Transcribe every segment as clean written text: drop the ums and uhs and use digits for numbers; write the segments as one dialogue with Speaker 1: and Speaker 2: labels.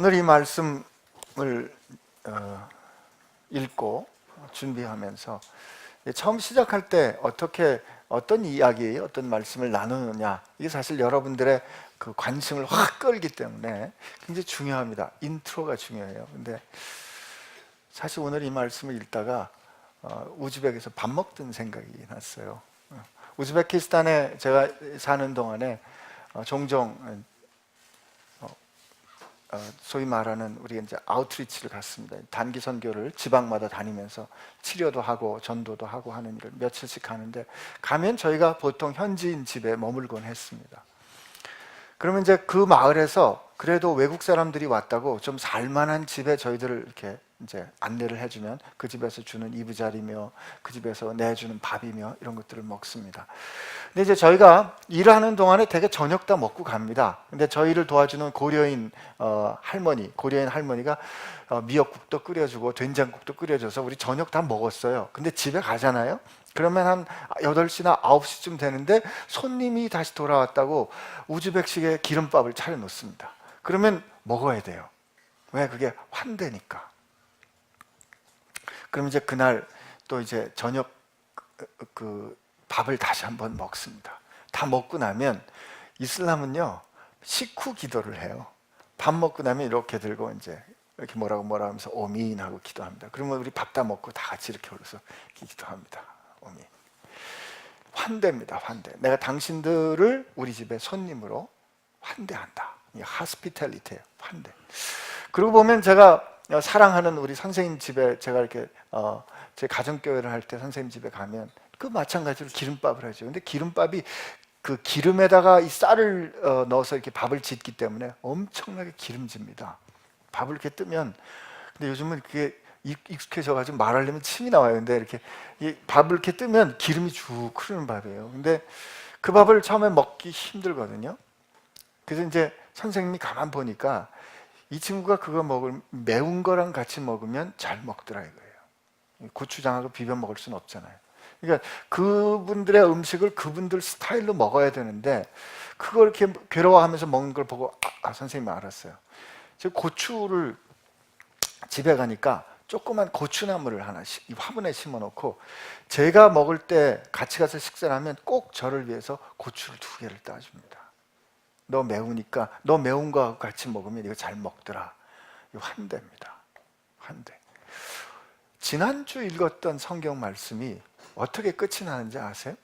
Speaker 1: 오늘 이 말씀을 읽고 준비하면서 처음 시작할 때 어떤 이야기, 어떤 말씀을 나누느냐, 이게 사실 여러분들의 그 관심을 확 끌기 때문에 굉장히 중요합니다. 인트로가 중요해요. 근데 사실 오늘 이 말씀을 읽다가 우즈벡에서 밥 먹던 생각이 났어요. 우즈베키스탄에 제가 사는 동안에 종종 소위 말하는 우리 이제 아웃리치를 갔습니다. 단기 선교를 지방마다 다니면서 치료도 하고 전도도 하고 하는 일을 며칠씩 하는데, 가면 저희가 보통 현지인 집에 머물곤 했습니다. 그러면 이제 그 마을에서 그래도 외국 사람들이 왔다고 좀 살만한 집에 저희들을 이렇게 이제 안내를 해주면 그 집에서 주는 이부자리며 그 집에서 내주는 밥이며 이런 것들을 먹습니다. 근데 이제 저희가 일하는 동안에 되게 저녁 다 먹고 갑니다. 근데 저희를 도와주는 고려인 할머니가 미역국도 끓여주고 된장국도 끓여줘서 우리 저녁 다 먹었어요. 근데 집에 가잖아요. 그러면 한 8시나 9시쯤 되는데 손님이 다시 돌아왔다고 우즈벡식의 기름밥을 차려놓습니다. 그러면 먹어야 돼요. 왜? 그게 환대니까. 그럼 이제 그날 또 이제 저녁 그 밥을 다시 한번 먹습니다. 다 먹고 나면 이슬람은요, 식후 기도를 해요. 밥 먹고 나면 이렇게 들고 이제 이렇게 뭐라고 하면서 오민 하고 기도합니다. 그러면 우리 밥 다 먹고 다 같이 이렇게 올려서 이렇게 기도합니다. 오민. 환대입니다. 환대. 내가 당신들을 우리 집에 손님으로 환대한다. 이 하스피탈리티예요. 환대. 그러고 보면 제가 사랑하는 우리 선생님 집에 제가 이렇게 제 가정교회를 할 때 선생님 집에 가면 그 마찬가지로 기름밥을 하죠. 근데 기름밥이 그 기름에다가 이 쌀을 넣어서 이렇게 밥을 짓기 때문에 엄청나게 기름집니다. 밥을 이렇게 뜨면, 근데 요즘은 그게 익숙해져가지고 말하려면 침이 나와요. 근데 이렇게 이 밥을 이렇게 뜨면 기름이 쭉 흐르는 밥이에요. 근데 그 밥을 처음에 먹기 힘들거든요. 그래서 이제 선생님이 가만 보니까 이 친구가 그거 매운 거랑 같이 먹으면 잘 먹더라 이거예요. 고추장하고 비벼 먹을 수는 없잖아요. 그러니까 그분들의 음식을 그분들 스타일로 먹어야 되는데 그걸 이렇게 괴로워하면서 먹는 걸 보고 선생님이 알았어요. 제가 고추를 집에 가니까 조그만 고추나무를 하나씩 이 화분에 심어놓고 제가 먹을 때 같이 가서 식사를 하면 꼭 저를 위해서 고추를 2개를 따줍니다. 너 매우니까 너 매운 거하고 같이 먹으면 이거 잘 먹더라. 이거 환대입니다. 환대. 지난주 읽었던 성경 말씀이 어떻게 끝이 나는지 아세요?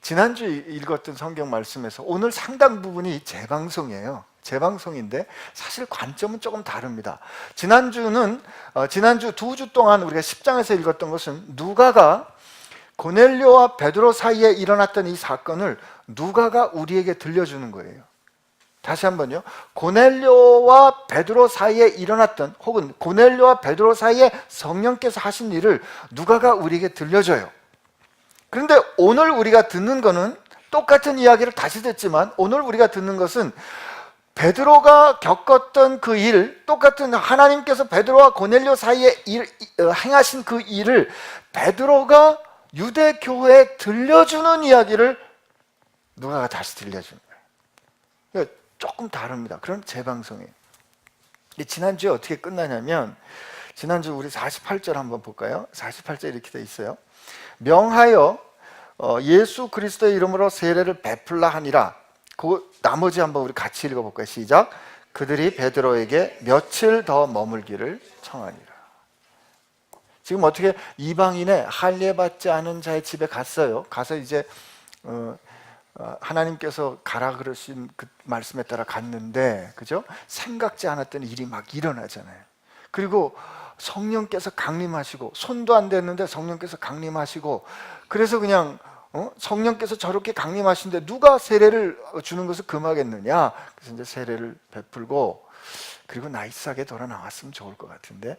Speaker 1: 지난주 읽었던 성경 말씀에서 오늘 상당 부분이 재방송이에요. 재방송인데 사실 관점은 조금 다릅니다. 지난주 2주 동안 우리가 10장에서 읽었던 것은 누가가 고넬료와 베드로 사이에 일어났던 이 사건을 누가가 우리에게 들려주는 거예요. 다시 한번요. 고넬료와 베드로 사이에 일어났던, 혹은 고넬료와 베드로 사이에 성령께서 하신 일을 누가가 우리에게 들려줘요. 그런데 오늘 우리가 듣는 거는 똑같은 이야기를 다시 듣지만 오늘 우리가 듣는 것은 베드로가 겪었던 그 일, 똑같은 하나님께서 베드로와 고넬료 사이에 행하신 그 일을 베드로가 유대교회에 들려주는 이야기를 누가가 다시 들려주는 거예요. 그러니까 조금 다릅니다. 그럼 재방송이에요. 지난주에 어떻게 끝나냐면, 지난주 우리 48절 한번 볼까요? 48절 이렇게 돼 있어요. 명하여 예수 그리스도의 이름으로 세례를 베풀라 하니라. 그 나머지 한번 우리 같이 읽어볼까요? 시작. 그들이 베드로에게 며칠 더 머물기를 청하니라. 지금 어떻게 이방인의 할례받지 않은 자의 집에 갔어요. 가서 이제 하나님께서 가라 그러신 그 말씀에 따라 갔는데, 그죠? 생각지 않았던 일이 막 일어나잖아요. 그리고 성령께서 강림하시고, 손도 안 댔는데 성령께서 강림하시고, 그래서 그냥 성령께서 저렇게 강림하시는데 누가 세례를 주는 것을 금하겠느냐? 그래서 이제 세례를 베풀고, 그리고 나이스하게 돌아 나왔으면 좋을 것 같은데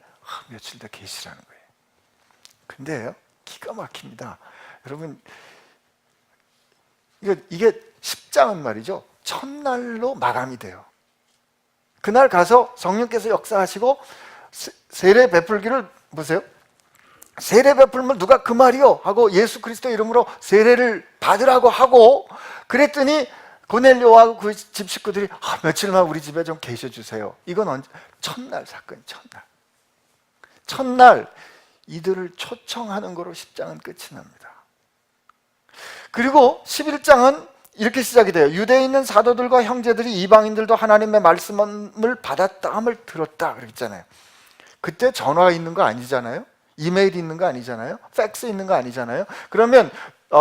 Speaker 1: 며칠 더 계시라는 거예요. 근데요, 기가 막힙니다. 여러분, 이게 10장은 말이죠, 첫날로 마감이 돼요. 그날 가서 성령께서 역사하시고 세례 베풀기를 보세요. 세례 베풀면 누가 그 말이요? 하고 예수 그리스도 이름으로 세례를 받으라고 하고, 그랬더니 고넬료와 그 집 식구들이 며칠만 우리 집에 좀 계셔주세요. 이건 언제? 첫날 사건, 첫날 이들을 초청하는 거로 10장은 끝이 납니다. 그리고 11장은 이렇게 시작이 돼요. 유대에 있는 사도들과 형제들이 이방인들도 하나님의 말씀을 받았다함을 들었다 그랬잖아요. 그때 전화가 있는 거 아니잖아요. 이메일이 있는 거 아니잖아요. 팩스 있는 거 아니잖아요. 그러면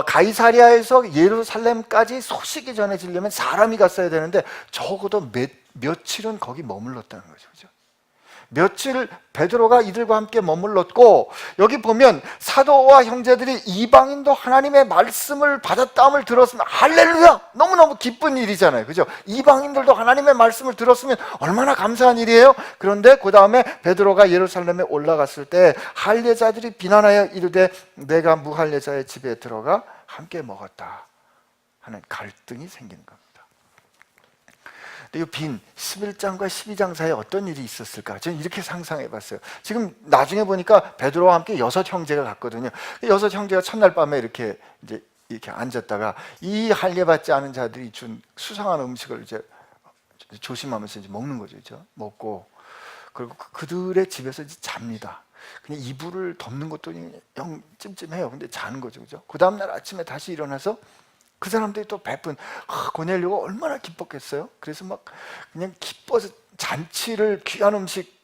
Speaker 1: 가이사랴에서 예루살렘까지 소식이 전해지려면 사람이 갔어야 되는데 적어도 며칠은 거기 머물렀다는 거죠. 그죠? 며칠 베드로가 이들과 함께 머물렀고, 여기 보면 사도와 형제들이 이방인도 하나님의 말씀을 받았다함을 들었으면 할렐루야! 너무너무 기쁜 일이잖아요. 그죠? 이방인들도 하나님의 말씀을 들었으면 얼마나 감사한 일이에요. 그런데 그 다음에 베드로가 예루살렘에 올라갔을 때 할례자들이 비난하여 이르되 내가 무할례자의 집에 들어가 함께 먹었다 하는 갈등이 생기는 겁니다. 근데 이 빈 11장과 12장 사이에 어떤 일이 있었을까? 저는 이렇게 상상해 봤어요. 지금 나중에 보니까 베드로와 함께 6 형제가 갔거든요. 6 형제가 첫날 밤에 이렇게 앉았다가 이 할례 받지 않은 자들이 준 수상한 음식을 이제 조심하면서 이제 먹는 거죠. 그죠? 먹고 그리고 그들의 집에서 이제 잡니다. 그냥 이불을 덮는 것도 영 찜찜해요. 근데 자는 거죠. 그죠? 그 다음날 아침에 다시 일어나서 그 사람들이 또 베푼 고넬료가 얼마나 기뻤겠어요. 그래서 막 그냥 기뻐서 잔치를 귀한 음식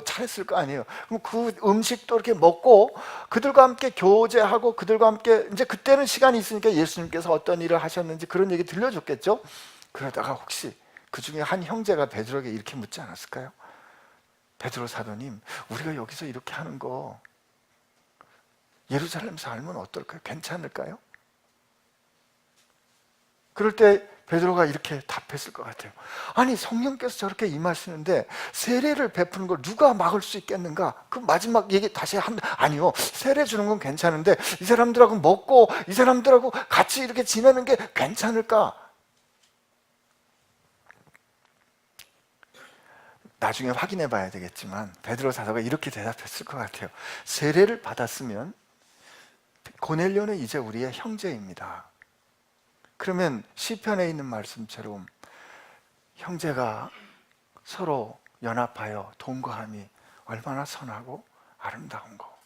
Speaker 1: 차렸을 거 아니에요. 그럼 그 음식도 이렇게 먹고 그들과 함께 교제하고 그들과 함께 이제 그때는 시간이 있으니까 예수님께서 어떤 일을 하셨는지 그런 얘기 들려줬겠죠. 그러다가 혹시 그 중에 한 형제가 베드로에게 이렇게 묻지 않았을까요? 베드로 사도님, 우리가 여기서 이렇게 하는 거 예루살렘에서 알면 어떨까요? 괜찮을까요? 그럴 때 베드로가 이렇게 답했을 것 같아요. 아니, 성령께서 저렇게 임하시는데 세례를 베푸는 걸 누가 막을 수 있겠는가? 그 마지막 얘기 다시 아니요, 세례 주는 건 괜찮은데 이 사람들하고 먹고 이 사람들하고 같이 이렇게 지내는 게 괜찮을까? 나중에 확인해 봐야 되겠지만 베드로 사도가 이렇게 대답했을 것 같아요. 세례를 받았으면 고넬료는 이제 우리의 형제입니다. 그러면 시편에 있는 말씀처럼 형제가 서로 연합하여 동거함이 얼마나 선하고 아름다운 거.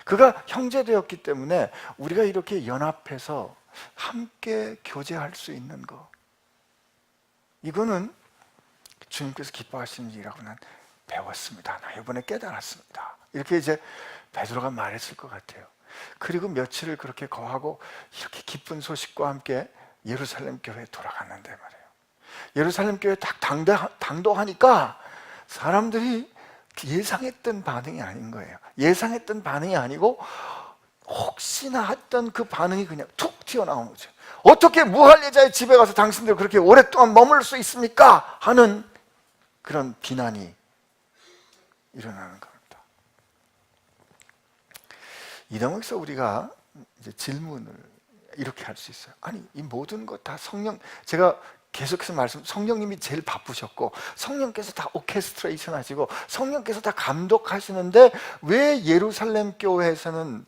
Speaker 1: 그가 형제 되었기 때문에 우리가 이렇게 연합해서 함께 교제할 수 있는 거, 이거는 주님께서 기뻐하시는 일이라고 난 배웠습니다. 나 이번에 깨달았습니다. 이렇게 이제 베드로가 말했을 것 같아요. 그리고 며칠을 그렇게 거하고 이렇게 기쁜 소식과 함께 예루살렘 교회에 돌아갔는데 말이에요. 예루살렘 교회에 딱 당도하니까 사람들이 예상했던 반응이 아닌 거예요. 예상했던 반응이 아니고 혹시나 했던 그 반응이 그냥 툭 튀어나온 거죠. 어떻게 무할례자의 집에 가서 당신들 그렇게 오랫동안 머물 수 있습니까? 하는 그런 비난이 일어나는 겁니다. 이 대목에서 우리가 이제 질문을 이렇게 할 수 있어요. 아니, 이 모든 것 다 제가 계속해서 성령님이 제일 바쁘셨고 성령께서 다 오케스트레이션 하시고 성령께서 다 감독하시는데 왜 예루살렘 교회에서는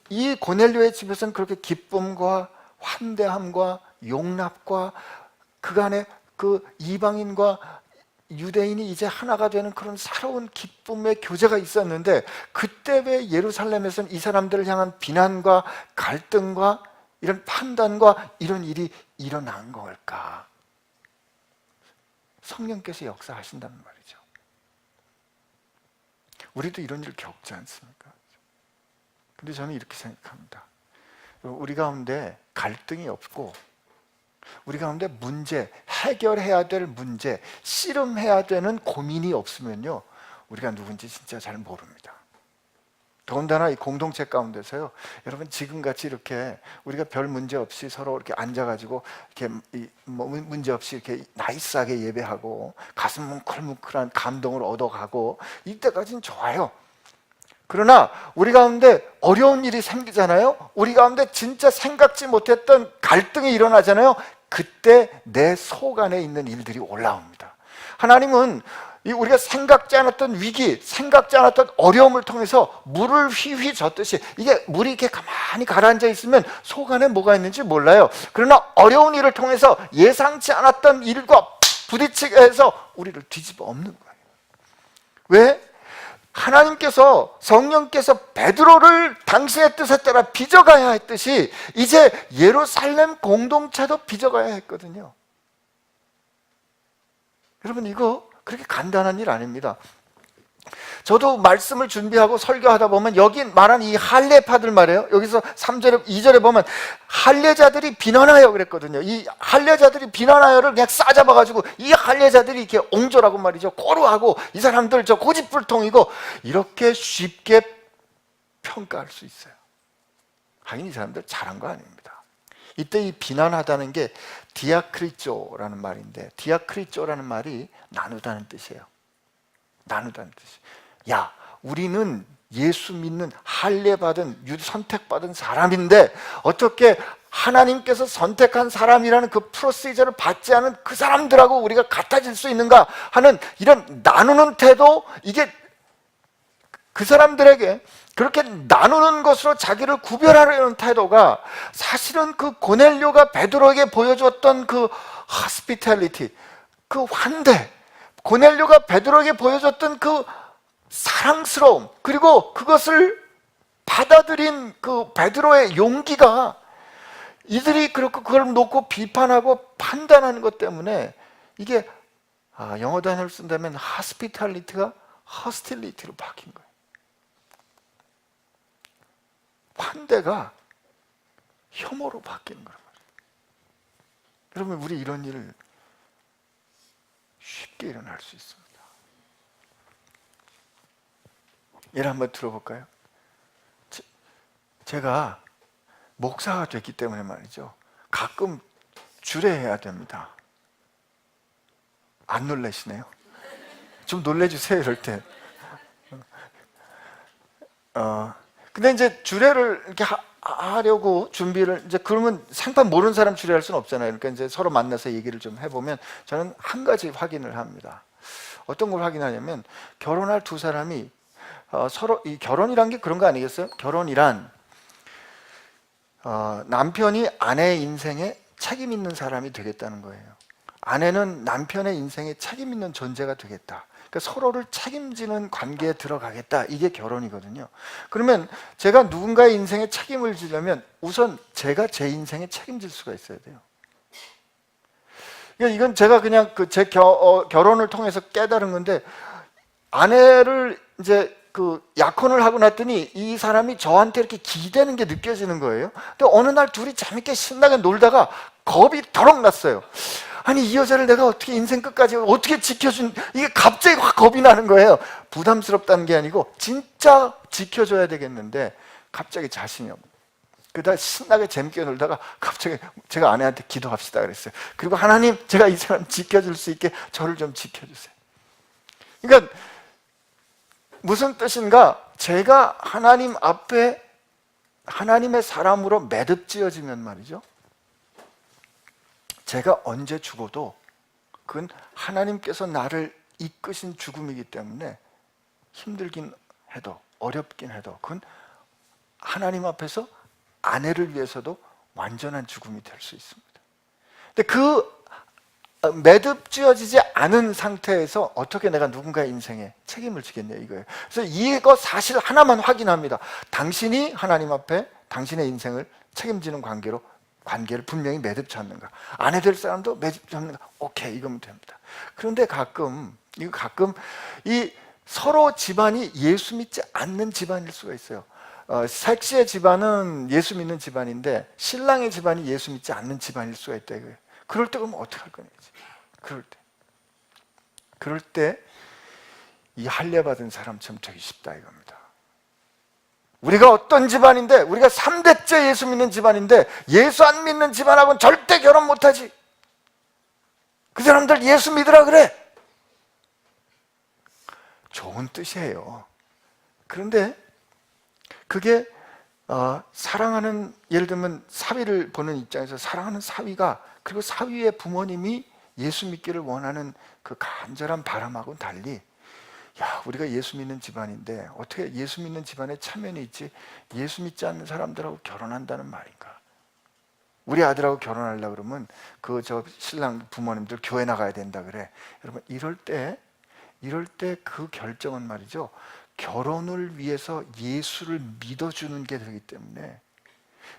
Speaker 1: 이 고넬료의 집에서는 그렇게 기쁨과 환대함과 용납과 그간의 그 이방인과 유대인이 이제 하나가 되는 그런 새로운 기쁨의 교제가 있었는데 그때 왜 예루살렘에서는 이 사람들을 향한 비난과 갈등과 이런 판단과 이런 일이 일어난 걸까? 성령께서 역사하신다는 말이죠. 우리도 이런 일 겪지 않습니까? 근데 저는 이렇게 생각합니다. 우리 가운데 갈등이 없고 우리 가운데 문제, 해결해야 될 문제, 씨름해야 되는 고민이 없으면요, 우리가 누군지 진짜 잘 모릅니다. 더군다나 이 공동체 가운데서요, 여러분 지금같이 이렇게 우리가 별 문제 없이 서로 이렇게 앉아가지고 이렇게 문제 없이 이렇게 나이스하게 예배하고 가슴 뭉클뭉클한 감동을 얻어가고 이때까지는 좋아요. 그러나 우리 가운데 어려운 일이 생기잖아요. 우리 가운데 진짜 생각지 못했던 갈등이 일어나잖아요. 그때 내 속 안에 있는 일들이 올라옵니다. 하나님은 우리가 생각지 않았던 위기, 생각지 않았던 어려움을 통해서 물을 휘휘 젓듯이, 이게 물이 이렇게 가만히 가라앉아 있으면 속 안에 뭐가 있는지 몰라요. 그러나 어려운 일을 통해서 예상치 않았던 일과 부딪히게 해서 우리를 뒤집어 엎는 거예요. 왜? 하나님께서, 성령께서 베드로를 당신의 뜻에 따라 빚어가야 했듯이 이제 예루살렘 공동체도 빚어가야 했거든요. 여러분, 이거 그렇게 간단한 일 아닙니다. 저도 말씀을 준비하고 설교하다 보면 여기 말한 이 할례파들 말이에요. 여기서 3절에 2절에 보면 할례자들이 비난하여 그랬거든요. 이 할례자들이 비난하여를 그냥 싸잡아가지고 이 할례자들이 이렇게 옹졸하고 말이죠, 고루하고 이 사람들 저 고집불통이고, 이렇게 쉽게 평가할 수 있어요. 하긴 이 사람들 잘한 거 아닙니다. 이때 이 비난하다는 게 디아크리조라는 말인데, 디아크리조라는 말이 나누다는 뜻이에요. 나누다는 뜻이. 야, 우리는 예수 믿는 할례받은 선택받은 사람인데 어떻게 하나님께서 선택한 사람이라는 그 프로시저를 받지 않은 그 사람들하고 우리가 같아질 수 있는가 하는 이런 나누는 태도, 이게 그 사람들에게 그렇게 나누는 것으로 자기를 구별하려는 태도가 사실은 그 고넬료가 베드로에게 보여줬던 그 hospitality, 그 환대, 고넬료가 베드로에게 보여줬던 그 사랑스러움, 그리고 그것을 받아들인 그 베드로의 용기가 이들이 그렇게 그걸 놓고 비판하고 판단하는 것 때문에 이게 영어 단어를 쓴다면 hospitality가 hostility로 바뀐 거예요. 환대가 혐오로 바뀌는 거란 말이에요. 여러분, 우리 이런 일을 쉽게 일어날 수 있습니다. 예를 한번 들어볼까요? 제가 목사가 됐기 때문에 말이죠, 가끔 주례해야 됩니다. 안 놀라시네요? 좀 놀래주세요, 이럴 때. 근데 이제 주례를 이렇게 하려고 준비를, 이제 그러면 생판 모르는 사람 주례할 수는 없잖아요. 그러니까 이제 서로 만나서 얘기를 좀 해보면 저는 한 가지 확인을 합니다. 어떤 걸 확인하냐면, 결혼할 두 사람이 서로, 이 결혼이란 게 그런 거 아니겠어요? 결혼이란 남편이 아내의 인생에 책임 있는 사람이 되겠다는 거예요. 아내는 남편의 인생에 책임 있는 존재가 되겠다. 그러니까 서로를 책임지는 관계에 들어가겠다. 이게 결혼이거든요. 그러면 제가 누군가의 인생에 책임을 지려면 우선 제가 제 인생에 책임질 수가 있어야 돼요. 이건 제가 그냥 제 결혼을 통해서 깨달은 건데, 아내를 이제 약혼을 하고 났더니 이 사람이 저한테 이렇게 기대는 게 느껴지는 거예요. 근데 어느 날 둘이 재밌게 신나게 놀다가 겁이 더럭 났어요. 아니, 이 여자를 내가 어떻게 인생 끝까지 어떻게 지켜준, 이게 갑자기 확 겁이 나는 거예요. 부담스럽다는 게 아니고 진짜 지켜줘야 되겠는데 갑자기 자신이 없는. 그러다 신나게 재밌게 놀다가 갑자기 제가 아내한테 기도합시다 그랬어요. 그리고 하나님, 제가 이 사람 지켜줄 수 있게 저를 좀 지켜주세요. 그러니까 무슨 뜻인가? 제가 하나님 앞에 하나님의 사람으로 매듭지어지면 말이죠, 제가 언제 죽어도 그건 하나님께서 나를 이끄신 죽음이기 때문에 힘들긴 해도 어렵긴 해도 그건 하나님 앞에서 아내를 위해서도 완전한 죽음이 될 수 있습니다. 근데 그 매듭지어지지 않은 상태에서 어떻게 내가 누군가의 인생에 책임을 지겠냐 이거예요. 그래서 이거 사실 하나만 확인합니다. 당신이 하나님 앞에 당신의 인생을 책임지는 관계를 분명히 매듭 잡는가, 아내 될 사람도 매듭 잡는가, 오케이, 이거면 됩니다. 그런데 가끔 이 서로 집안이 예수 믿지 않는 집안일 수가 있어요. 색시의 집안은 예수 믿는 집안인데 신랑의 집안이 예수 믿지 않는 집안일 수가 있다 이거예요. 그럴 때 그럼 어떻게 할 거냐. 그럴 때 이 할례 받은 사람처럼 되기 쉽다 이겁니다. 우리가 어떤 집안인데, 우리가 3대째 예수 믿는 집안인데 예수 안 믿는 집안하고는 절대 결혼 못하지. 그 사람들 예수 믿으라 그래. 좋은 뜻이에요. 그런데 그게 사랑하는, 예를 들면 사위를 보는 입장에서 사랑하는 사위가, 그리고 사위의 부모님이 예수 믿기를 원하는 그 간절한 바람하고는 달리, 야, 우리가 예수 믿는 집안인데 어떻게 예수 믿는 집안에 차면이 있지 예수 믿지 않는 사람들하고 결혼한다는 말인가? 우리 아들하고 결혼하려고 그러면 그 저 신랑 부모님들 교회 나가야 된다 그래. 여러분, 이럴 때 그 결정은 말이죠, 결혼을 위해서 예수를 믿어주는 게 되기 때문에,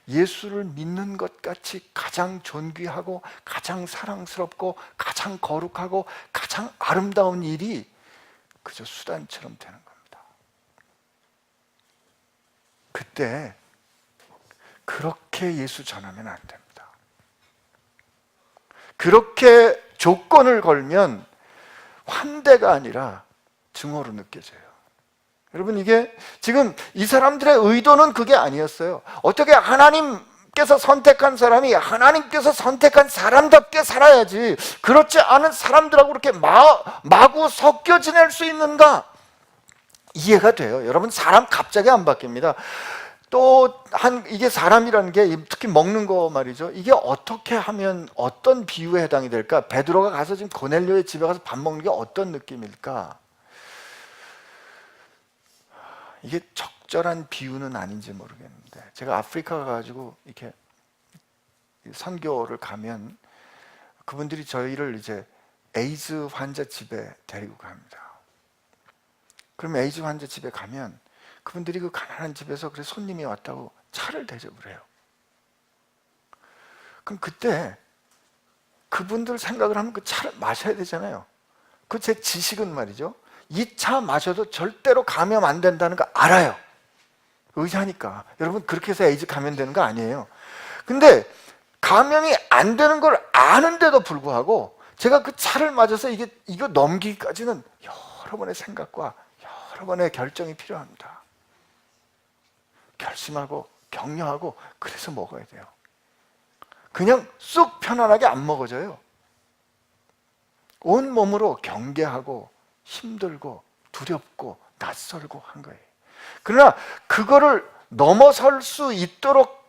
Speaker 1: 예수를 믿는 것 같이 가장 존귀하고 가장 사랑스럽고 가장 거룩하고 가장 아름다운 일이 그저 수단처럼 되는 겁니다. 그때 그렇게 예수 전하면 안 됩니다. 그렇게 조건을 걸면 환대가 아니라 증오로 느껴져요. 여러분, 이게 지금 이 사람들의 의도는 그게 아니었어요. 어떻게 하나님께서 선택한 사람이 하나님께서 선택한 사람답게 살아야지, 그렇지 않은 사람들하고 그렇게 마구 섞여 지낼 수 있는가? 이해가 돼요. 여러분, 사람 갑자기 안 바뀝니다. 또 이게 사람이라는 게 특히 먹는 거 말이죠. 이게 어떻게 하면 어떤 비유에 해당이 될까? 베드로가 가서 지금 고넬료의 집에 가서 밥 먹는 게 어떤 느낌일까? 이게 적절한 비유는 아닌지 모르겠는데, 제가 아프리카 가가지고 이렇게 선교를 가면 그분들이 저희를 이제 에이즈 환자 집에 데리고 갑니다. 그럼 에이즈 환자 집에 가면 그분들이 그 가난한 집에서 그래 손님이 왔다고 차를 대접을 해요. 그럼 그때 그분들 생각을 하면 그 차를 마셔야 되잖아요. 그 제 지식은 말이죠, 이 차 마셔도 절대로 감염 안 된다는 거 알아요. 의사니까. 여러분, 그렇게 해서 에이즈 감염되는 거 아니에요. 근데 감염이 안 되는 걸 아는데도 불구하고 제가 그 차를 맞아서 이거 넘기기까지는 여러 번의 생각과 여러 번의 결정이 필요합니다. 결심하고 격려하고 그래서 먹어야 돼요. 그냥 쑥 편안하게 안 먹어져요. 온 몸으로 경계하고 힘들고 두렵고 낯설고 한 거예요. 그러나 그거를 넘어설 수 있도록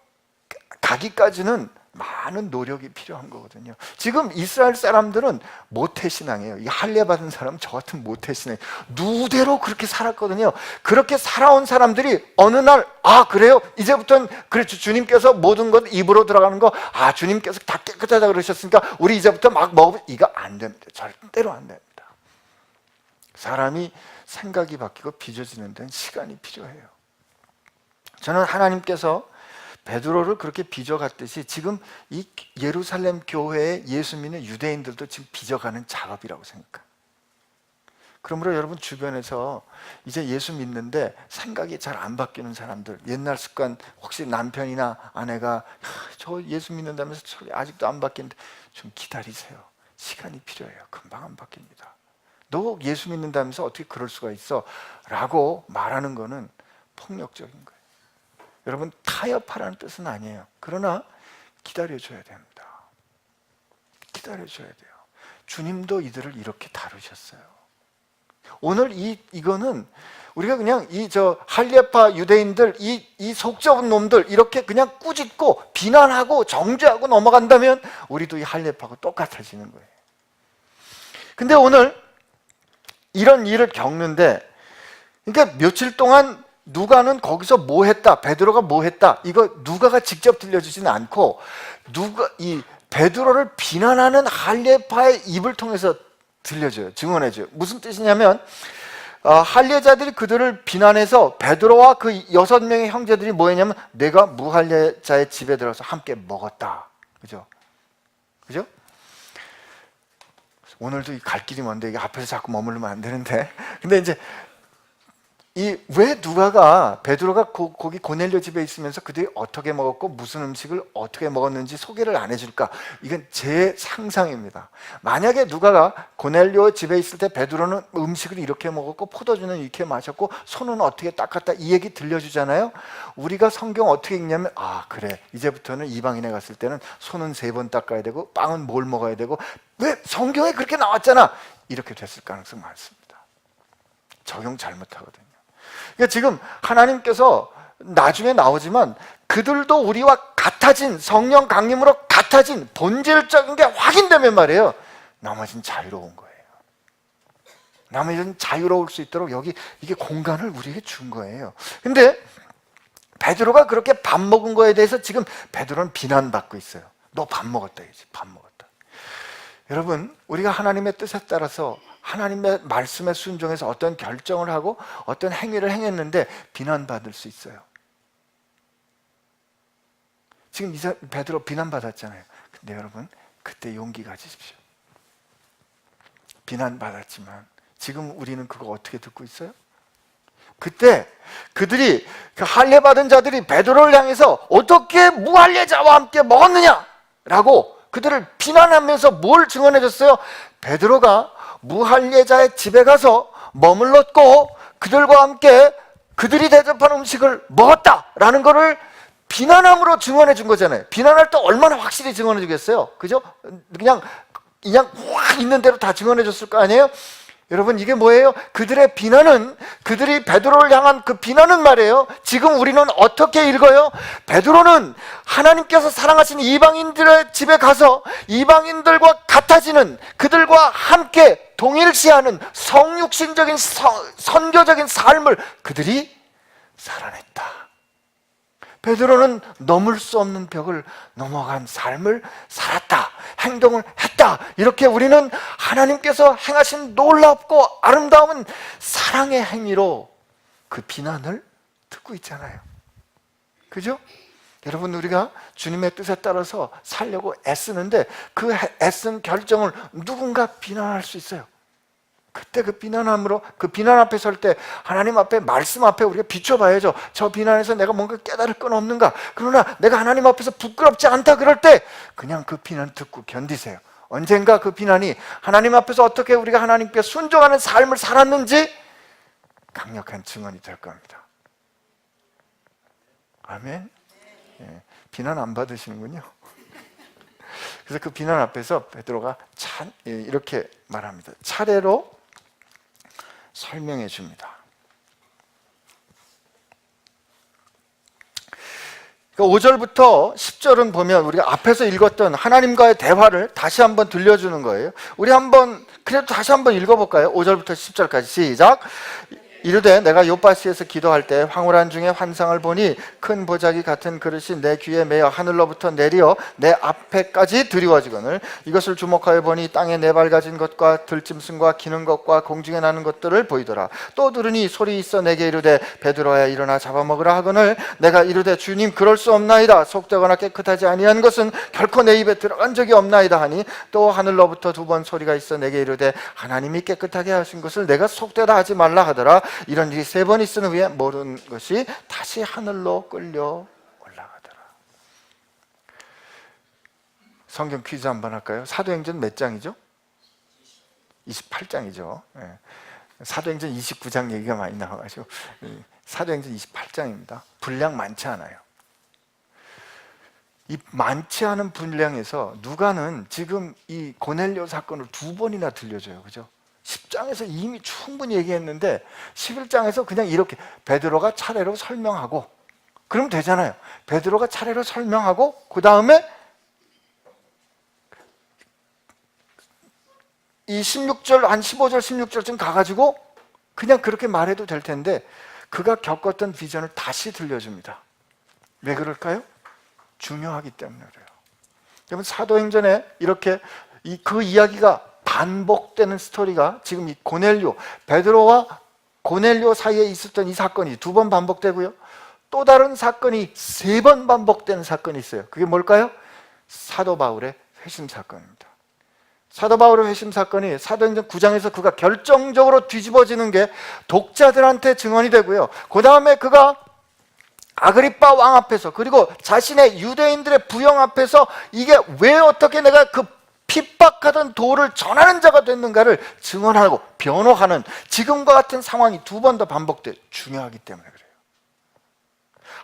Speaker 1: 가기까지는 많은 노력이 필요한 거거든요. 지금 이스라엘 사람들은 모태신앙이에요. 이 할례 받은 사람은 저 같은 모태신앙, 누대로 그렇게 살았거든요. 그렇게 살아온 사람들이 어느 날, 아 그래요? 이제부터는 그래, 주님께서 모든 것 입으로 들어가는 거, 아 주님께서 다 깨끗하다 그러셨으니까 우리 이제부터 막 먹으면, 이거 안 됩니다. 절대로 안 됩니다. 사람이 생각이 바뀌고 빚어지는 데는 시간이 필요해요. 저는 하나님께서 베드로를 그렇게 빚어갔듯이 지금 이 예루살렘 교회에 예수 믿는 유대인들도 지금 빚어가는 작업이라고 생각해요. 그러므로 여러분 주변에서 이제 예수 믿는데 생각이 잘 안 바뀌는 사람들, 옛날 습관, 혹시 남편이나 아내가 저 예수 믿는다면서 아직도 안 바뀌는데 좀 기다리세요. 시간이 필요해요. 금방 안 바뀝니다. 너 예수 믿는다면서 어떻게 그럴 수가 있어? 라고 말하는 거는 폭력적인 거예요. 여러분, 타협하라는 뜻은 아니에요. 그러나 기다려줘야 됩니다. 기다려줘야 돼요. 주님도 이들을 이렇게 다루셨어요. 오늘 이거는 우리가 그냥 할례파 유대인들, 이 속 좁은 놈들 이렇게 그냥 꾸짖고 비난하고 정죄하고 넘어간다면 우리도 이 할례파하고 똑같아지는 거예요. 근데 오늘 이런 일을 겪는데, 그러니까 며칠 동안 누가는 거기서 뭐 했다, 베드로가 뭐 했다, 이거 누가가 직접 들려주지는 않고 이 베드로를 비난하는 할례파의 입을 통해서 들려줘요. 증언해줘요. 무슨 뜻이냐면 할례자들이 그들을 비난해서 베드로와 그 6명의 형제들이 뭐 했냐면, 내가 무할례자의 집에 들어서 함께 먹었다. 그죠? 그죠? 오늘도 갈 길이 먼데 이게 앞에서 자꾸 머무르면 안 되는데, 근데 이제 왜 누가가 베드로가 거기 고넬료 집에 있으면서 그들이 어떻게 먹었고 무슨 음식을 어떻게 먹었는지 소개를 안 해줄까? 이건 제 상상입니다. 만약에 누가가 고넬료 집에 있을 때 베드로는 음식을 이렇게 먹었고 포도주는 이렇게 마셨고 손은 어떻게 닦았다, 이 얘기 들려주잖아요. 우리가 성경 어떻게 읽냐면, 아 그래, 이제부터는 이방인에 갔을 때는 손은 3번 닦아야 되고 빵은 뭘 먹어야 되고, 왜 성경에 그렇게 나왔잖아, 이렇게 됐을 가능성이 많습니다. 적용 잘못하거든요. 그러니까 지금 하나님께서 나중에 나오지만 그들도 우리와 같아진, 성령 강림으로 같아진 본질적인 게 확인되면 말이에요, 나머지는 자유로운 거예요. 남은 자유로울 수 있도록 여기 이게 공간을 우리에게 준 거예요. 근데 베드로가 그렇게 밥 먹은 거에 대해서 지금 베드로는 비난받고 있어요. 너 밥 먹었다 이지, 밥 먹었다. 여러분, 우리가 하나님의 뜻에 따라서 하나님의 말씀에 순종해서 어떤 결정을 하고 어떤 행위를 행했는데 비난받을 수 있어요. 지금 베드로 비난받았잖아요. 근데 여러분, 그때 용기 가지십시오. 비난받았지만 지금 우리는 그거 어떻게 듣고 있어요? 그때 그들이 그 할례 받은 자들이 베드로를 향해서 어떻게 무할례자와 함께 먹었느냐 라고 그들을 비난하면서 뭘 증언해 줬어요? 베드로가 무할례자의 집에 가서 머물렀고 그들과 함께 그들이 대접한 음식을 먹었다라는 것을 비난함으로 증언해 준 거잖아요. 비난할 때 얼마나 확실히 증언해 주겠어요? 그죠? 그냥 확 있는 대로 다 증언해 줬을 거 아니에요? 여러분, 이게 뭐예요? 그들의 비난은, 그들이 베드로를 향한 그 비난은 말이에요. 지금 우리는 어떻게 읽어요? 베드로는 하나님께서 사랑하신 이방인들의 집에 가서 이방인들과 같아지는, 그들과 함께 동일시하는 성육신적인 선교적인 삶을 그들이 살아냈다. 베드로는 넘을 수 없는 벽을 넘어간 삶을 살았다, 행동을 했다. 이렇게 우리는 하나님께서 행하신 놀랍고 아름다운 사랑의 행위로 그 비난을 듣고 있잖아요. 그죠? 여러분, 우리가 주님의 뜻에 따라서 살려고 애쓰는데 그 애쓴 결정을 누군가 비난할 수 있어요. 그때 그 비난함으로, 그 비난 앞에 설 때 하나님 앞에, 말씀 앞에 우리가 비춰봐야죠. 저 비난에서 내가 뭔가 깨달을 건 없는가? 그러나 내가 하나님 앞에서 부끄럽지 않다 그럴 때 그냥 그 비난 듣고 견디세요. 언젠가 그 비난이 하나님 앞에서 어떻게 우리가 하나님께 순종하는 삶을 살았는지 강력한 증언이 될 겁니다. 아멘. 예, 비난 안 받으시는군요. 그래서 그 비난 앞에서 베드로가 이렇게 말합니다. 차례로 설명해 줍니다. 5절부터 10절은 보면 우리가 앞에서 읽었던 하나님과의 대화를 다시 한번 들려주는 거예요. 우리 한번 그래도 다시 한번 읽어볼까요? 5절부터 10절까지 시작. 이르되 내가 요바시에서 기도할 때 황홀한 중에 환상을 보니 큰 보자기 같은 그릇이 내 귀에 매어 하늘로부터 내려 내 앞에까지 드리워지거늘 이것을 주목하여 보니 땅에 네 발 가진 것과 들짐승과 기는 것과 공중에 나는 것들을 보이더라. 또 들으니 소리 있어 내게 이르되 베드로야 일어나 잡아먹으라 하거늘 내가 이르되 주님 그럴 수 없나이다. 속되거나 깨끗하지 아니한 것은 결코 내 입에 들어간 적이 없나이다 하니 또 하늘로부터 두 번 소리가 있어 내게 이르되 하나님이 깨끗하게 하신 것을 내가 속되다 하지 말라 하더라. 이런 일이 세 번 있은 후에 모든 것이 다시 하늘로 끌려 올라가더라. 성경 퀴즈 한번 할까요? 사도행전 몇 장이죠? 28장이죠. 사도행전 29장 얘기가 많이 나와가지고 사도행전 28장입니다. 분량 많지 않아요. 이 많지 않은 분량에서 누가는 지금 이 고넬료 사건을 두 번이나 들려줘요. 그죠? 10장에서 이미 충분히 얘기했는데 11장에서 그냥 이렇게 베드로가 차례로 설명하고 그러면 되잖아요. 베드로가 차례로 설명하고 그 다음에 이 16절 한 15절 16절쯤 가가지고 그냥 그렇게 말해도 될 텐데 그가 겪었던 비전을 다시 들려줍니다. 왜 그럴까요? 중요하기 때문에 그래요. 여러분, 사도행전에 이렇게 그 이야기가 반복되는 스토리가 지금 이 고넬료, 베드로와 고넬료 사이에 있었던 이 사건이 두 번 반복되고요. 또 다른 사건이 세 번 반복되는 사건이 있어요. 그게 뭘까요? 사도 바울의 회심 사건입니다. 사도 바울의 회심 사건이 사도행전 9장에서 그가 결정적으로 뒤집어지는 게 독자들한테 증언이 되고요. 그 다음에 그가 아그리빠 왕 앞에서 그리고 자신의 유대인들의 부영 앞에서 이게 왜 어떻게 내가 그 핍박하던 도를 전하는 자가 됐는가를 증언하고 변호하는 지금과 같은 상황이 두 번 더 반복돼 중요하기 때문에 그래요.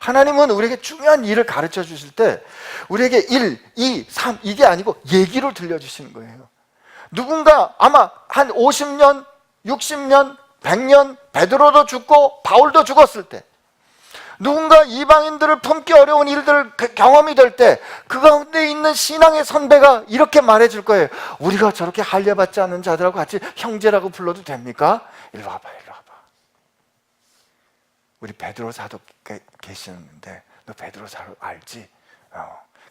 Speaker 1: 하나님은 우리에게 중요한 일을 가르쳐 주실 때 우리에게 1, 2, 3 이게 아니고 얘기로 들려주시는 거예요. 누군가 아마 한 50년, 60년, 100년 베드로도 죽고 바울도 죽었을 때 누군가 이방인들을 품기 어려운 일들 경험이 될 때 그 가운데 있는 신앙의 선배가 이렇게 말해줄 거예요. 우리가 저렇게 할례받지 않은 자들하고 같이 형제라고 불러도 됩니까? 일로 와봐, 일로 와봐. 우리 베드로 사도 계시는데 너 베드로 사도 알지?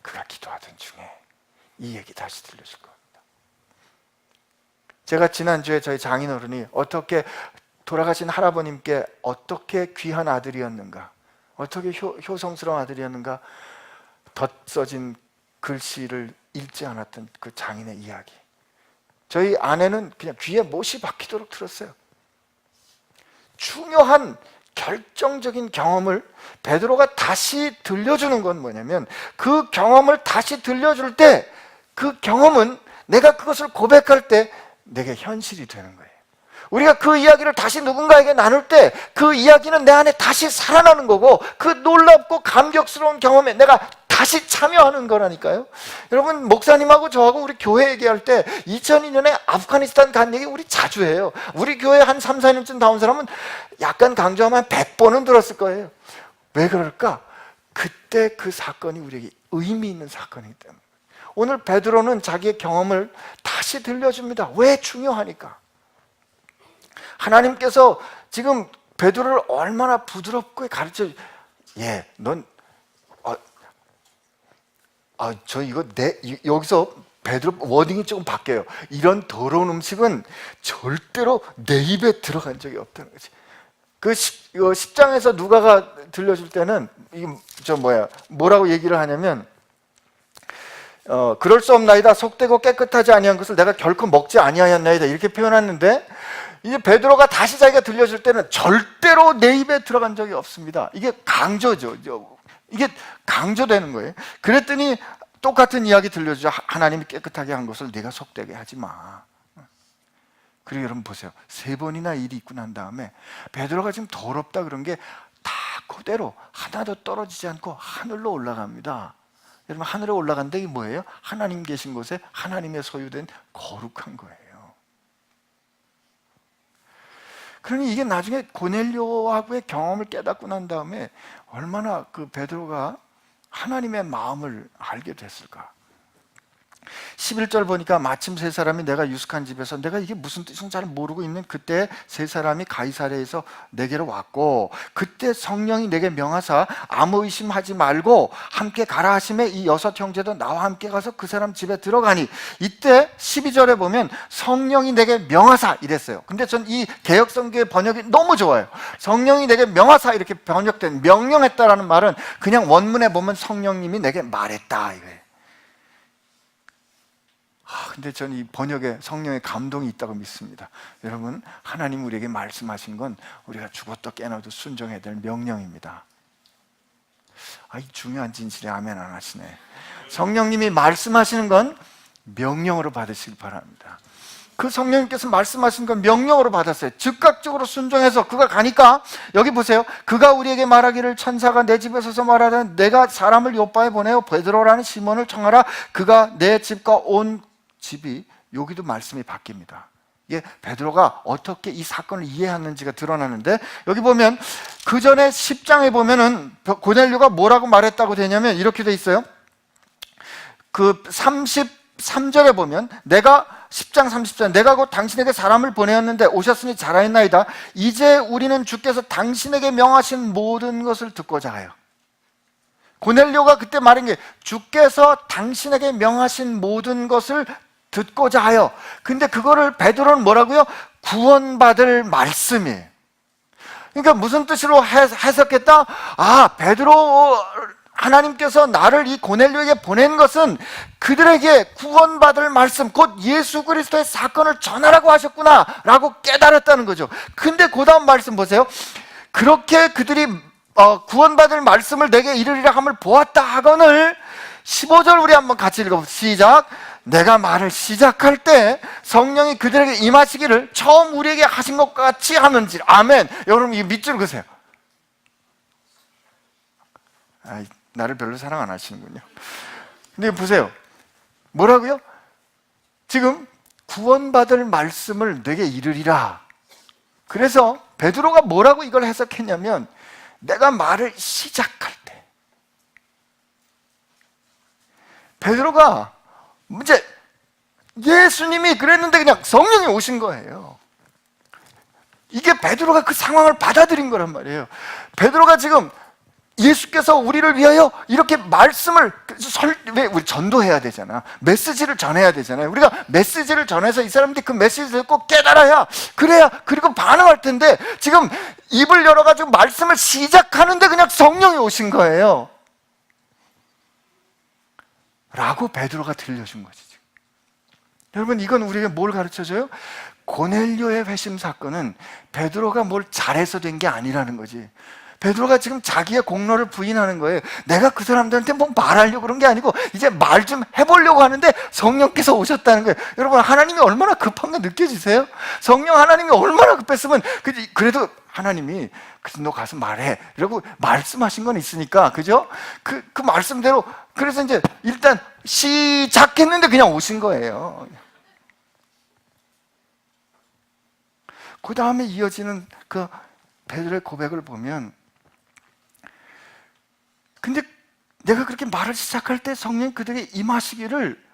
Speaker 1: 그가 기도하던 중에 이 얘기 다시 들려줄 겁니다. 제가 지난주에 저희 장인어른이 어떻게 돌아가신 할아버님께 어떻게 귀한 아들이었는가, 어떻게 효성스러운 아들이었는가 덧써진 글씨를 읽지 않았던 그 장인의 이야기, 저희 아내는 그냥 귀에 못이 박히도록 들었어요. 중요한 결정적인 경험을 베드로가 다시 들려주는 건 뭐냐면, 그 경험을 다시 들려줄 때 그 경험은 내가 그것을 고백할 때 내게 현실이 되는 거예요. 우리가 그 이야기를 다시 누군가에게 나눌 때 그 이야기는 내 안에 다시 살아나는 거고, 그 놀랍고 감격스러운 경험에 내가 다시 참여하는 거라니까요. 여러분, 목사님하고 저하고 우리 교회 얘기할 때 2002년에 아프가니스탄 간 얘기 우리 자주 해요. 우리 교회 한 3, 4년쯤 나온 사람은 약간 강조하면 100번은 들었을 거예요. 왜 그럴까? 그때 그 사건이 우리에게 의미 있는 사건이기 때문에. 오늘 베드로는 자기의 경험을 다시 들려줍니다. 왜? 중요하니까. 하나님께서 지금 베드로를 얼마나 부드럽게 가르쳐, 넌 저 이거 여기서 베드로 워딩이 조금 바뀌어요. 이런 더러운 음식은 절대로 내 입에 들어간 적이 없다는 거지. 그 10장에서 누가가 들려줄 때는 뭐라고 얘기를 하냐면, 그럴 수 없나이다. 속되고 깨끗하지 아니한 것을 내가 결코 먹지 아니하였나이다, 이렇게 표현했는데, 이제 베드로가 다시 자기가 들려줄 때는 절대로 내 입에 들어간 적이 없습니다. 이게 강조죠. 이게 강조되는 거예요. 그랬더니 똑같은 이야기 들려주죠. 하나님이 깨끗하게 한 것을 네가 속되게 하지 마. 그리고 여러분 보세요. 3번이나 일이 있고 난 다음에 베드로가 지금 더럽다 그런 게 다 그대로 하나도 떨어지지 않고 하늘로 올라갑니다. 여러분, 하늘에 올라간다, 이게 뭐예요? 하나님 계신 곳에 하나님의 소유된 거룩한 거예요. 그러니 이게 나중에 고넬료하고의 경험을 깨닫고 난 다음에 얼마나 그 베드로가 하나님의 마음을 알게 됐을까. 11절 보니까 마침 3사람이 내가 유숙한 집에서, 내가 이게 무슨 뜻인지 잘 모르고 있는 그때 3사람이 가이사랴에서 내게로 왔고, 그때 성령이 내게 명하사 아무 의심하지 말고 함께 가라 하심에 이 6 형제도 나와 함께 가서 그 사람 집에 들어가니, 이때 12절에 보면 성령이 내게 명하사 이랬어요. 근데 전 이 개역성경의 번역이 너무 좋아요. 성령이 내게 명하사 이렇게 번역된, 명령했다라는 말은 그냥 원문에 보면 성령님이 내게 말했다 이거예요. 근데 저는 이 번역에 성령의 감동이 있다고 믿습니다. 여러분, 하나님 우리에게 말씀하신 건 우리가 죽었다 깨어나도 순종해야 될 명령입니다. 이 중요한 진실에 아멘 안 하시네. 성령님이 말씀하시는 건 명령으로 받으시길 바랍니다. 그 성령님께서 말씀하신 건 명령으로 받았어요. 즉각적으로 순종해서 그가 가니까, 여기 보세요. 그가 우리에게 말하기를 천사가 내 집에 서서 말하는 내가 사람을 요바에 보내어 베드로라는 시몬을 청하라. 그가 내 집과 온 집이, 여기도 말씀이 바뀝니다. 이게 베드로가 어떻게 이 사건을 이해하는지가 드러나는데, 여기 보면 그 전에 10장에 보면은 고넬료가 뭐라고 말했다고 되냐면 이렇게 돼 있어요. 그 33절에 보면, 내가 10장 30절, 내가 곧 당신에게 사람을 보내었는데 오셨으니 잘하였나이다. 이제 우리는 주께서 당신에게 명하신 모든 것을 듣고자 하여. 고넬료가 그때 말한 게 주께서 당신에게 명하신 모든 것을 듣고자 하여. 근데 그거를 베드로는 뭐라고요? 구원받을 말씀이에요. 그러니까 무슨 뜻으로 해석했다? 베드로, 하나님께서 나를 이 고넬료에게 보낸 것은 그들에게 구원받을 말씀, 곧 예수 그리스도의 사건을 전하라고 하셨구나 라고 깨달았다는 거죠. 근데 그 다음 말씀 보세요. 그렇게 그들이 구원받을 말씀을 내게 이르리라 함을 보았다 하거늘, 15절 우리 한번 같이 읽어봅시다. 시작. 내가 말을 시작할 때 성령이 그들에게 임하시기를 처음 우리에게 하신 것 같이 하는지. 아멘. 여러분, 이 밑줄 그세요. 나를 별로 사랑 안 하시는군요. 근데 보세요. 뭐라고요? 지금 구원받을 말씀을 내게 이르리라. 그래서 베드로가 뭐라고 이걸 해석했냐면, 내가 말을 시작할 때 베드로가 이제 예수님이 그랬는데 그냥 성령이 오신 거예요. 이게 베드로가 그 상황을 받아들인 거란 말이에요. 베드로가 지금 예수께서 우리를 위하여 이렇게 말씀을 왜 우리 전도해야 되잖아. 메시지를 전해야 되잖아요. 우리가 메시지를 전해서 이 사람들이 그 메시지를 꼭 깨달아야, 그래야 그리고 반응할 텐데, 지금 입을 열어가지고 말씀을 시작하는데 그냥 성령이 오신 거예요 라고 베드로가 들려준 거지. 여러분, 이건 우리에게 뭘 가르쳐줘요? 고넬료의 회심 사건은 베드로가 뭘 잘해서 된 게 아니라는 거지. 베드로가 지금 자기의 공로를 부인하는 거예요. 내가 그 사람들한테 뭐 말하려고 그런 게 아니고 이제 말 좀 해보려고 하는데 성령께서 오셨다는 거예요. 여러분, 하나님이 얼마나 급한 거 느껴지세요? 성령 하나님이 얼마나 급했으면, 그래도 하나님이 너 가서 말해 이러고 말씀하신 건 있으니까, 그죠? 그 말씀대로, 그래서 이제 일단 시작했는데 그냥 오신 거예요. 그 다음에 이어지는 그 베드로의 고백을 보면, 근데 내가 그렇게 말을 시작할 때 성령이 그들에게 임하시기를,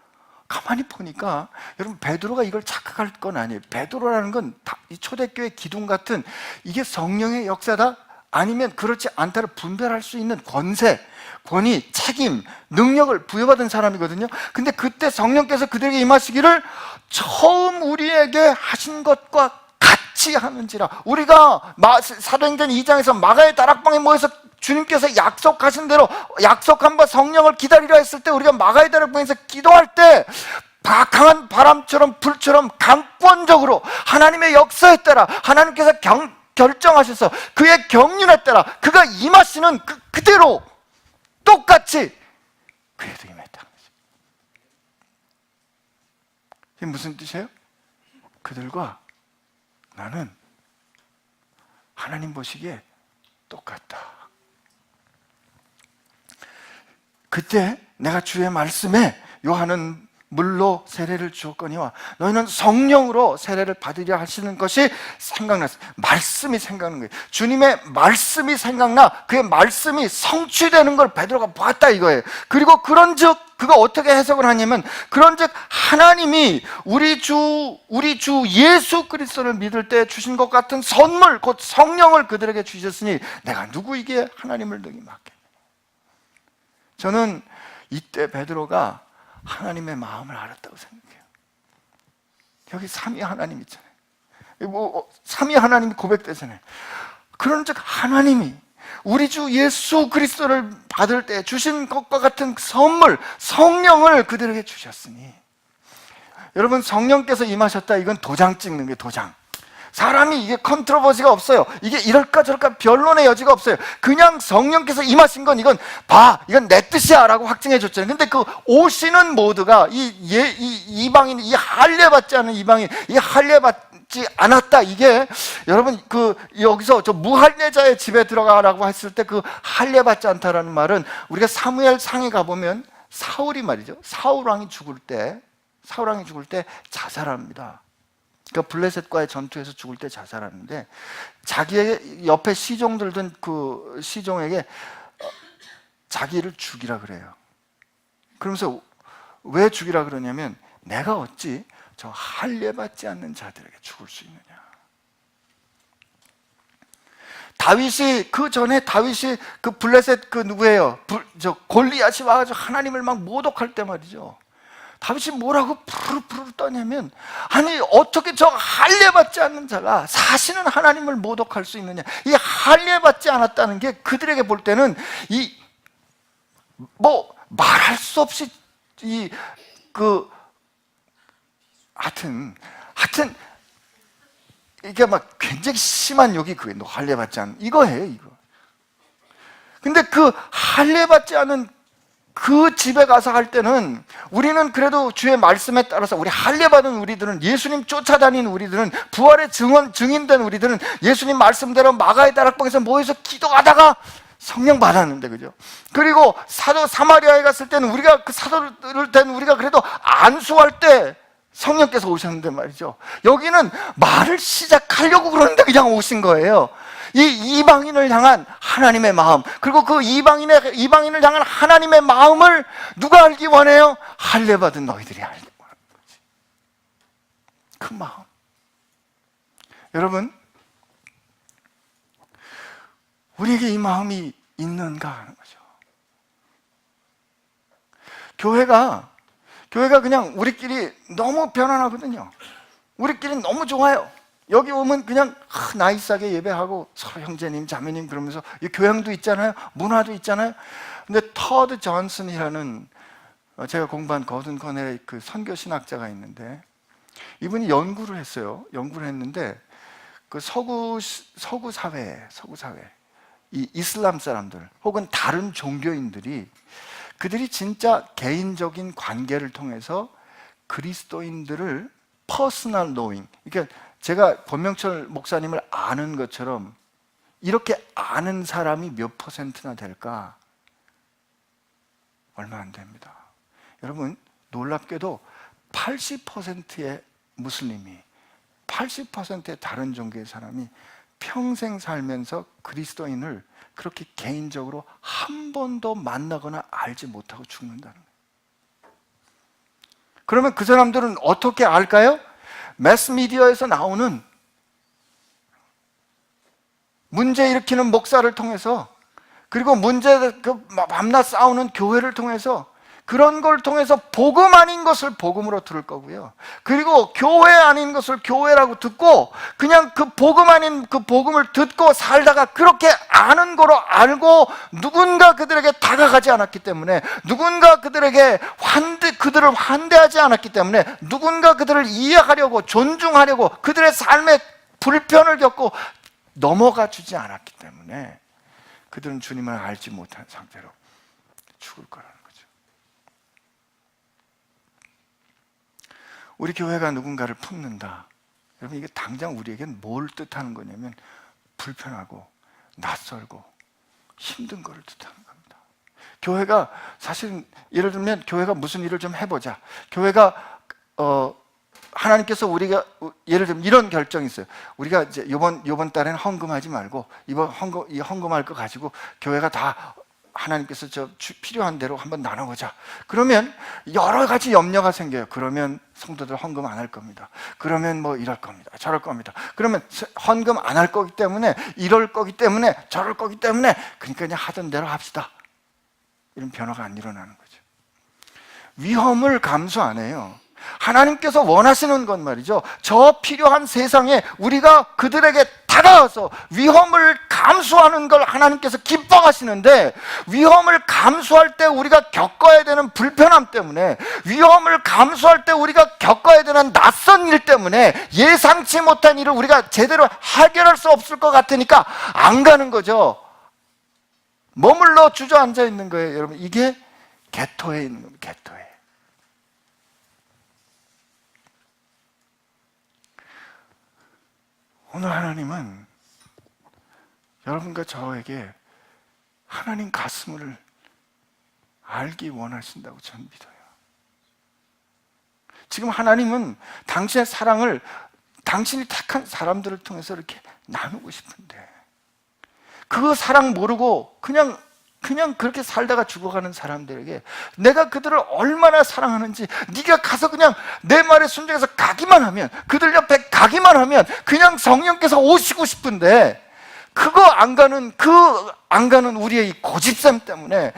Speaker 1: 가만히 보니까 여러분, 베드로가 이걸 착각할 건 아니에요. 베드로라는 건 이 초대교회 기둥 같은, 이게 성령의 역사다 아니면 그렇지 않다를 분별할 수 있는 권세, 권위, 책임, 능력을 부여받은 사람이거든요. 근데 그때 성령께서 그들에게 임하시기를 처음 우리에게 하신 것과 같이 하는지라. 우리가 사도행전 2장에서 마가의 다락방에 모여서 주님께서 약속하신 대로, 약속한 바 성령을 기다리라 했을 때, 우리가 마가의 다락방에서 기도할 때 강한 바람처럼 불처럼 강권적으로 하나님의 역사에 따라 하나님께서 결정하셔서 그의 경륜에 따라 그가 임하시는 그대로 똑같이 그에도 임했다는 거죠. 이게 무슨 뜻이에요? 그들과 나는 하나님 보시기에 똑같다. 그때 내가 주의 말씀에 요한은 물로 세례를 주었거니와 너희는 성령으로 세례를 받으려 하시는 것이 생각났어요. 말씀이 생각나는 거예요. 주님의 말씀이 생각나 그의 말씀이 성취되는 걸 베드로가 봤다 이거예요. 그리고 그런즉 그가 어떻게 해석을 하냐면, 그런즉 하나님이 우리 주 예수 그리스도를 믿을 때 주신 것 같은 선물, 곧 성령을 그들에게 주셨으니 내가 누구에게 하나님을 능히 맡겠느냐. 저는 이때 베드로가 하나님의 마음을 알았다고 생각해요. 여기 삼위 하나님 있잖아요. 삼위 하나님이 고백되잖아요. 그런즉 하나님이 우리 주 예수 그리스도를 받을 때 주신 것과 같은 선물, 성령을 그들에게 주셨으니. 여러분, 성령께서 임하셨다, 이건 도장 찍는 게 도장. 사람이 이게 컨트로버시가 없어요. 이게 이럴까 저럴까 변론의 여지가 없어요. 그냥 성령께서 임하신 건 이건 이건 내 뜻이야 라고 확증해 줬잖아요. 근데 그 오시는 모두가 이방인, 이 할례받지 않은 이방인, 이 할례받지 않았다. 이게 여러분, 여기서 저 무할례자의 집에 들어가라고 했을 때 그 할례받지 않다라는 말은, 우리가 사무엘 상에 가보면 사울이 말이죠, 사울왕이 죽을 때 자살합니다. 그러니까 블레셋과의 전투에서 죽을 때 자살하는데, 자기의 옆에 시종 들던 그 시종에게 자기를 죽이라 그래요. 그러면서 왜 죽이라 그러냐면, 내가 어찌 저 할례받지 않는 자들에게 죽을 수 있느냐. 다윗이 그 블레셋 누구예요? 골리앗이 와가지고 하나님을 막 모독할 때 말이죠, 다윗이 뭐라고 푸르푸르 떠냐면, 아니 어떻게 저 할례받지 않는 자가 사시는 하나님을 모독할 수 있느냐. 이 할례받지 않았다는 게 그들에게 볼 때는 말할 수 없이 하여튼 이게 막 굉장히 심한 욕이 그게 너 할례받지 않는 이거예요, 이거. 근데 그 할례받지 않은 그 집에 가서 할 때는, 우리는 그래도 주의 말씀에 따라서, 우리 할례받은 우리들은, 예수님 쫓아다닌 우리들은, 부활의 증인된 우리들은 예수님 말씀대로 마가의 다락방에서 모여서 기도하다가 성령 받았는데, 그죠? 그리고 사마리아에 갔을 때는 우리가 그 사도를 된 우리가 그래도 안수할 때 성령께서 오셨는데 말이죠. 여기는 말을 시작하려고 그러는데 그냥 오신 거예요. 이 이방인을 향한 하나님의 마음, 그리고 그 이방인을 향한 하나님의 마음을 누가 알기 원해요? 할례 받은 너희들이 알기 원하는 거지. 그 마음. 여러분, 우리에게 이 마음이 있는가 하는 거죠. 교회가 그냥 우리끼리 너무 편안하거든요. 우리끼리 너무 좋아요. 여기 오면 그냥 나이스하게 예배하고 서로 형제님 자매님 그러면서 이 교양도 있잖아요. 문화도 있잖아요. 근데 터드 존슨이라는 제가 공부한 거든 커넬의 그 선교 신학자가 있는데, 이분이 연구를 했어요. 연구를 했는데 그 서구 사회 이 이슬람 사람들 혹은 다른 종교인들이 그들이 진짜 개인적인 관계를 통해서 그리스도인들을 퍼스널 노잉, 그러니까 제가 권명철 목사님을 아는 것처럼 이렇게 아는 사람이 몇 퍼센트나 될까? 얼마 안 됩니다. 여러분, 놀랍게도 80%의 무슬림이, 80%의 다른 종교의 사람이 평생 살면서 그리스도인을 그렇게 개인적으로 한 번도 만나거나 알지 못하고 죽는다는 거예요. 그러면 그 사람들은 어떻게 알까요? 매스미디어에서 나오는 문제 일으키는 목사를 통해서, 그리고 밤낮 싸우는 교회를 통해서, 그런 걸 통해서 복음 아닌 것을 복음으로 들을 거고요. 그리고 교회 아닌 것을 교회라고 듣고 그냥 그 복음 아닌 그 복음을 듣고 살다가 그렇게 아는 거로 알고 누군가 그들에게 다가가지 않았기 때문에, 누군가 그들을 환대하지 않았기 때문에, 누군가 그들을 이해하려고 존중하려고 그들의 삶에 불편을 겪고 넘어가 주지 않았기 때문에 그들은 주님을 알지 못한 상태로 죽을 거라는 거죠. 우리 교회가 누군가를 품는다. 여러분, 이게 당장 우리에겐 뭘 뜻하는 거냐면 불편하고 낯설고 힘든 거를 뜻하는 겁니다. 교회가 사실은, 예를 들면 교회가 무슨 일을 좀 해보자. 교회가 하나님께서 우리가 예를 들면 이런 결정이 있어요. 우리가 이제 이번 달에는 헌금하지 말고 이 헌금할 거 가지고 교회가 다 하나님께서 필요한 대로 한번 나눠보자. 그러면 여러 가지 염려가 생겨요. 그러면 성도들 헌금 안 할 겁니다. 그러면 뭐 이럴 겁니다. 저럴 겁니다. 그러면 헌금 안 할 거기 때문에, 이럴 거기 때문에, 저럴 거기 때문에, 그러니까 그냥 하던 대로 합시다. 이런 변화가 안 일어나는 거죠. 위험을 감수 안 해요. 하나님께서 원하시는 건 말이죠, 저 필요한 세상에 우리가 그들에게 다가와서 위험을 감수하는 걸 하나님께서 기뻐하시는데, 위험을 감수할 때 우리가 겪어야 되는 불편함 때문에, 위험을 감수할 때 우리가 겪어야 되는 낯선 일 때문에, 예상치 못한 일을 우리가 제대로 해결할 수 없을 것 같으니까 안 가는 거죠. 머물러 주저앉아 있는 거예요. 여러분, 이게 개토에 있는 겁니다. 개토에. 오늘 하나님은 여러분과 저에게 하나님 가슴을 알기 원하신다고 저는 믿어요. 지금 하나님은 당신의 사랑을 당신이 택한 사람들을 통해서 이렇게 나누고 싶은데, 그 사랑 모르고 그냥 그렇게 살다가 죽어가는 사람들에게 내가 그들을 얼마나 사랑하는지, 네가 가서 그냥 내 말에 순종해서 가기만 하면, 그들 옆에 가기만 하면 그냥 성령께서 오시고 싶은데, 그거 안 가는 우리의 이 고집셈 때문에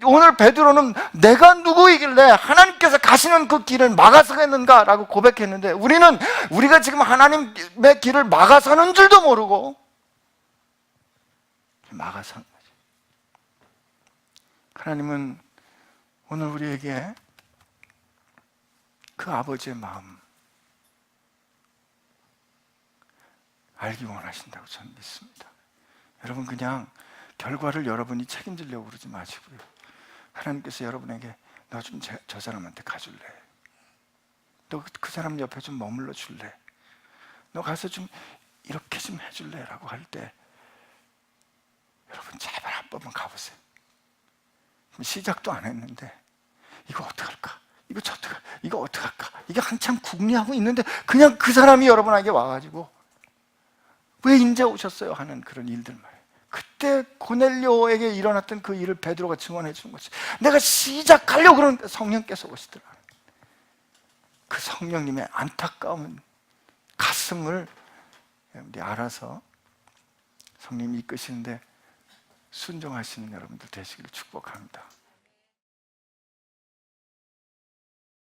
Speaker 1: 오늘 베드로는 내가 누구이길래 하나님께서 가시는 그 길을 막아서겠는가라고 고백했는데, 우리가 지금 하나님의 길을 막아서는 줄도 모르고 막아서는 거지. 하나님은 오늘 우리에게 그 아버지의 마음 알기 원하신다고 저는 믿습니다. 여러분, 그냥 결과를 여러분이 책임지려고 그러지 마시고요. 하나님께서 여러분에게 너 좀 저 사람한테 가줄래? 너 그 사람 옆에 좀 머물러 줄래? 너 가서 좀 이렇게 좀 해줄래? 라고 할 때 여러분 제발 한 번만 가보세요. 시작도 안 했는데 이거 어떡할까? 이거 이거 어떡할까? 이게 한참 궁리하고 있는데 그냥 그 사람이 여러분에게 와가지고 왜 인제 오셨어요? 하는 그런 일들 말이에요. 그때 고넬료에게 일어났던 그 일을 베드로가 증언해 주는 거지. 내가 시작하려고 그러는데 성령께서 오시더라. 그 성령님의 안타까운 가슴을 여러분들이 알아서 성령님이 이끄시는데 순종하시는 여러분들 되시기를 축복합니다.